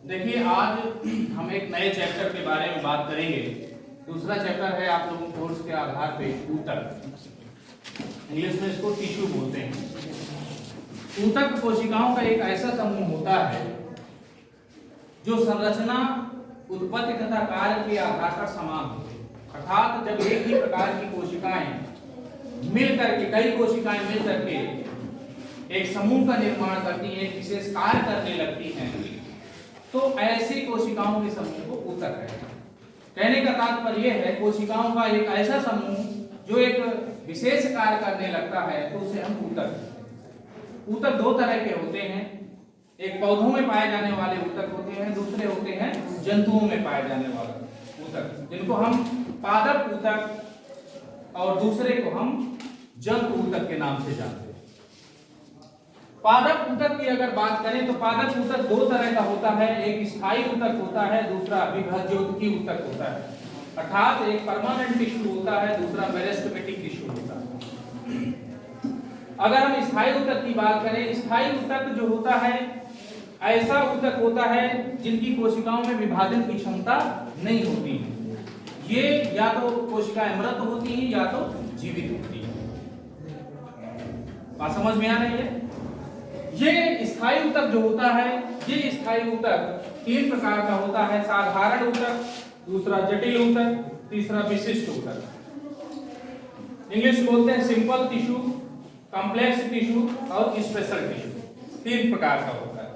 देखिए, आज हम एक नए चैप्टर के बारे में बात करेंगे। दूसरा चैप्टर है आप लोगों कोर्स के आधार पे ऊतक। इंग्लिश में इसको टिश्यू बोलते हैं। ऊतक कोशिकाओं का एक ऐसा समूह होता है जो संरचना, उत्पत्ति तथा कार्य के आधार पर समान होते हैं। अर्थात जब एक ही प्रकार की कोशिकाएं मिल करके, कई कोशिकाएं मिल करके एक समूह का निर्माण करती हैं, एक विशेष कार्य करने लगती हैं, तो ऐसी कोशिकाओं के समूह को ऊतक कहते हैं। कहने का तात्पर्य यह है, कोशिकाओं का एक ऐसा समूह जो एक विशेष कार्य करने लगता है, तो उसे हम ऊतक कहते हैं। ऊतक दो तरह के होते हैं। एक पौधों में पाए जाने वाले ऊतक होते हैं, दूसरे होते हैं जंतुओं में पाए जाने वाले ऊतक, जिनको हम पादप ऊतक और दूसरे को हम जंतु ऊतक के नाम से जानते हैं। पादप ऊतक की अगर बात करें तो पादप ऊतक दो तरह का होता है। एक स्थायी ऊतक होता है, दूसरा विभाज्योतकी ऊतक होता है। अर्थात एक परमानेंट टिश्यू होता है, दूसरा मेरिस्टेमेटिक टिश्यू होता है। अगर हम स्थायी ऊतक की बात करें, स्थायी ऊतक जो होता है ऐसा ऊतक होता है जिनकी कोशिकाओं में विभाजन की क्षमता नहीं होती है। ये या तो कोशिकाएं मृत होती हैं या तो जीवित होती हैं। बात समझ में आ रही है? ये स्थायी ऊतक जो होता है, ये स्थायी ऊतक तीन प्रकार का होता है। साधारण ऊतक, दूसरा जटिल ऊतक, तीसरा विशिष्ट ऊतक। इंग्लिश बोलते हैं सिंपल टिश्यू, कॉम्प्लेक्स टिश्यू और स्पेशल टिश्यू। तीन प्रकार का होता है।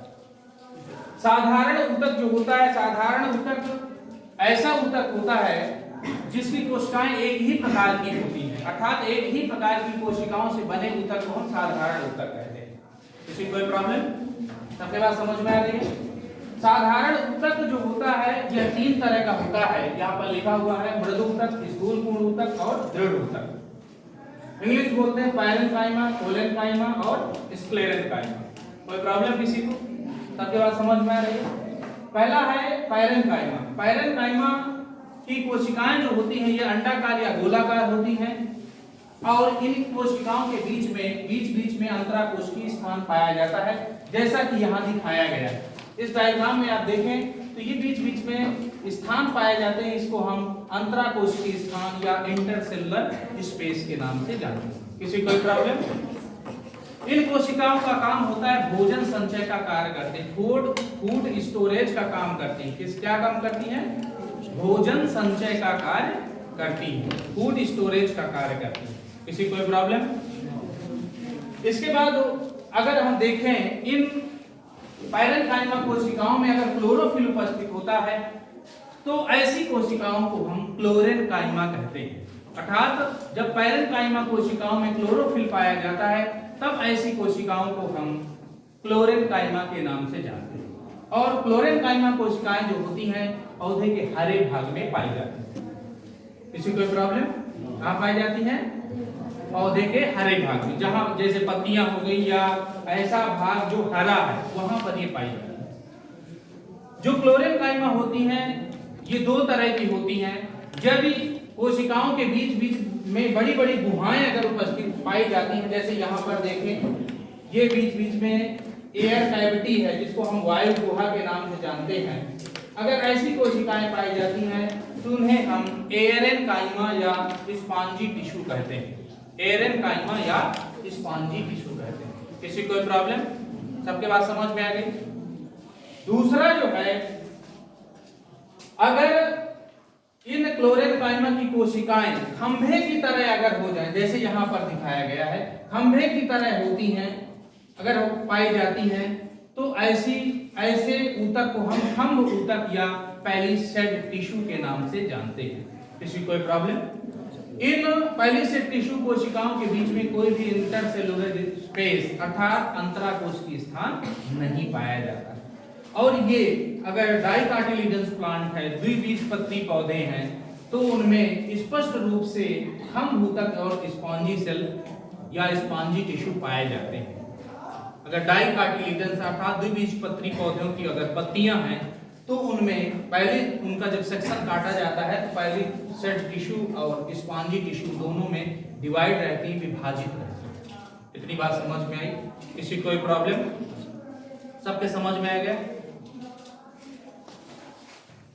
साधारण ऊतक जो होता है, साधारण ऊतक ऐसा ऊतक होता है जिसकी कोशिकाएं एक ही प्रकार की होती हैं। अर्थात एक ही प्रकार की कोशिकाओं से बने ऊतक को हम साधारण ऊतक कहते हैं। किसी कोई प्रॉब्लम? सबके बात समझ में आ रही है? साधारण ऊतक जो होता है यह तीन तरह का होता है। यहाँ पर लिखा हुआ है मृदु ऊतक, स्थूलपूर्ण ऊतक और दृढ़ ऊतक। इंग्लिश बोलते हैं पैरेन्काइमा, कोलेन्काइमा और स्क्लेरेन्काइमा। कोई प्रॉब्लम किसी को? सबके बात समझ में आ रही है? पहला है पैरेन्काइमा। पैरेन्काइमा की कोशिकाएं जो होती हैं ये अंडाकार या गोलाकार होती हैं और इन कोशिकाओं के बीच में अंतराकोशिकीय स्थान पाया जाता है, जैसा कि यहाँ दिखाया गया है। इस डायग्राम में आप देखें तो ये बीच में स्थान पाए जाते हैं। इसको हम अंतराकोशिकीय स्थान या इंटरसेलुलर स्पेस के नाम से जानते हैं। किसी कोई प्रॉब्लम? इन कोशिकाओं का काम होता है भोजन संचय का कार्य करते हैं, फूड स्टोरेज का काम करती हैं। क्या काम करती हैं? भोजन संचय का कार्य करती है, फूड स्टोरेज का कार्य करती है। किसी कोई प्रॉब्लम? इसके बाद अगर हम देखें इन पैरेन्काइमा कोशिकाओं में अगर क्लोरोफिल उपस्थित होता है तो ऐसी कोशिकाओं को हम क्लोरेन्काइमा कहते हैं। अर्थात जब पैरेन्काइमा कोशिकाओं में क्लोरोफिल पाया जाता है तब ऐसी कोशिकाओं को हम क्लोरेन्काइमा के नाम से जानते हैं। और क्लोरेन्काइमा कोशिकाएं जो होती हैं पौधे के हरे भाग में पाई जाती हैं। किसी कोई प्रॉब्लम? कहाँ पाई जाती हैं? पौधे के हरे भाग में, जहां जैसे पत्तियां हो गई या ऐसा भाग जो हरा है वहां पर ये पाई जाती है। जो क्लोरेन्काइमा होती हैं ये दो तरह की होती हैं। यदि कोशिकाओं के बीच में बड़ी बड़ी गुहाएं अगर उपस्थित पाई जाती हैं, जैसे यहाँ पर देखें ये बीच में एयर कैविटी है जिसको हम वायु गुहा के नाम से जानते हैं। अगर ऐसी कोशिकाएं पाई जाती हैं तो उन्हें हम एरेन्काइमा या स्पॉन्जी टिश्यू कहते हैं। एरेन्काइमा या स्पॉन्जी टिश्यू कहते हैं। किसी कोई प्रॉब्लम? सबके बात समझ में आ गई? दूसरा जो है, अगर इन क्लोरेन्काइमा की कोशिकाएं खंभे की तरह अगर हो जाएं, जैसे यहाँ पर दिखाया गया है, खंभे की तरह होती हैं अगर पाई जाती हैं, तो ऐसे ऊतक को हम खंभ ऊतक या पैलिसेड टिश्यू के नाम से जानते हैं। किसी कोई प्रॉब्लम? इन पैलिसेड टिश्यू कोशिकाओं के बीच में कोई भी इंटरसेलुलर स्पेस अर्थात अंतराकोशिकीय स्थान नहीं पाया जाता। और ये अगर डाइकाटिलिडन्स प्लांट है, द्विबीजपत्री पौधे हैं, तो उनमें स्पष्ट रूप से खंभ ऊतक और स्पॉन्जी सेल या स्पॉन्जी टिश्यू पाए जाते हैं। अगर डाइकाटिलिडन्स अर्थात द्विबीजपत्री पौधों की अगर पत्तियां हैं तो उनमें पहले उनका जब सेक्शन काटा जाता है तो पहले सेट टिश्यू और स्पॉन्जी टिश्यू दोनों में डिवाइड रहती है, विभाजित रहती है। इतनी बात समझ में आई? किसी कोई प्रॉब्लम? सबके समझ में आ गया?